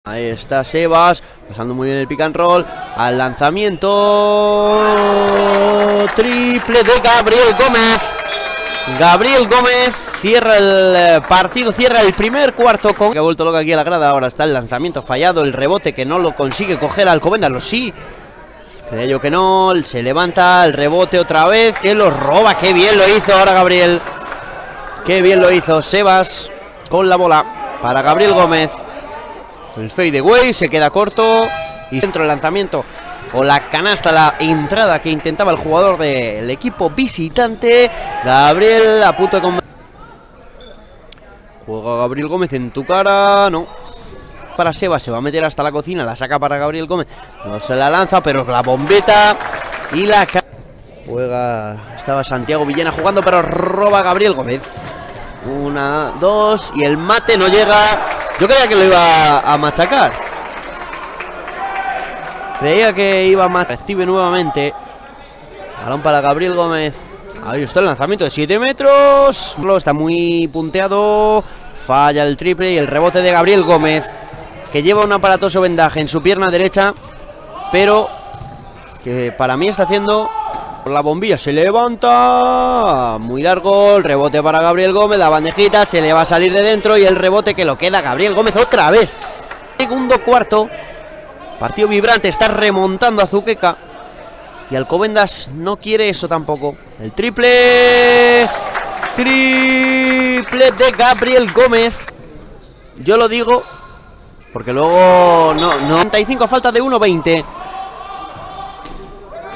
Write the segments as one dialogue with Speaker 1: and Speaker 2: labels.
Speaker 1: Ahí está Sebas, pasando muy bien el pick and roll, al lanzamiento, triple de Gabriel Gómez. Gabriel Gómez cierra el partido, cierra el primer cuarto con... Que ha vuelto loca aquí a la grada, ahora está el lanzamiento fallado, el rebote que no lo consigue coger Alcobendas, lo sí. Creía yo que no, se levanta, el rebote otra vez, que lo roba, qué bien lo hizo ahora Gabriel. Qué bien lo hizo Sebas con la bola para Gabriel Gómez. El fadeaway se queda corto y centro el lanzamiento o la canasta, la entrada que intentaba el jugador del equipo visitante. Gabriel a punto de... Juega Gabriel Gómez en tu cara, no. Para Sebas, se va a meter hasta la cocina, la saca para Gabriel Gómez. No se la lanza, pero la bombeta y la... Juega, estaba Santiago Villena jugando, pero roba Gabriel Gómez. Una, dos, y el mate no llega. Yo creía que lo iba a machacar. Creía que iba a machacar. Recibe nuevamente. Balón para Gabriel Gómez. Ahí está el lanzamiento de 7 metros. Está muy punteado. Falla el triple y el rebote de Gabriel Gómez, que lleva un aparatoso vendaje en su pierna derecha, pero que para mí está haciendo... La bombilla se levanta, muy largo, el rebote para Gabriel Gómez, la bandejita, se le va a salir de dentro y el rebote que lo queda Gabriel Gómez otra vez. Segundo cuarto, partido vibrante, está remontando Azuqueca y Alcobendas no quiere eso tampoco. El triple de Gabriel Gómez, yo lo digo porque luego no 95 a falta de 1:20.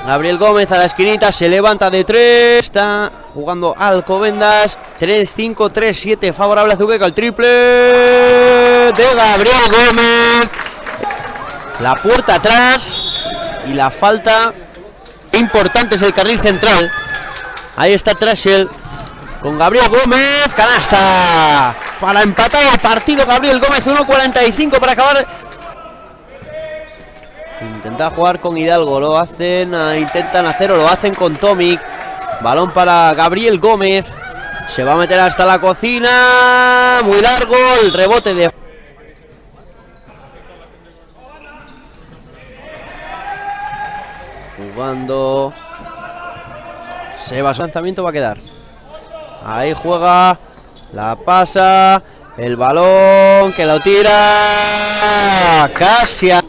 Speaker 1: Gabriel Gómez a la esquinita, se levanta de 3, está jugando Alcobendas, 3-5, 3-7, favorable a Azuqueca, el triple de Gabriel Gómez, la puerta atrás y la falta importante es el carril central. Ahí está Trashel con Gabriel Gómez, canasta para empatar el partido. Gabriel Gómez, 1:45 para acabar. Intenta jugar con Hidalgo, lo hacen, intentan hacerlo, lo hacen con Tomic. Balón para Gabriel Gómez, se va a meter hasta la cocina, muy largo, el rebote de... Jugando Sebas, lanzamiento va a quedar. Ahí juega, la pasa, el balón que lo tira casi a...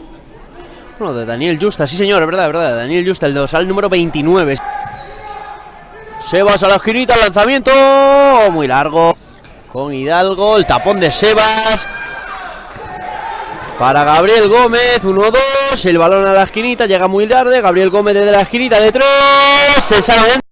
Speaker 1: Bueno, de Daniel Justa, sí señor, es verdad, Daniel Justa, el dorsal número 29. Sebas a la esquinita, el lanzamiento muy largo con Hidalgo, el tapón de Sebas para Gabriel Gómez, 1-2, el balón a la esquinita, llega muy tarde, Gabriel Gómez desde la esquinita de 3, se sale dentro.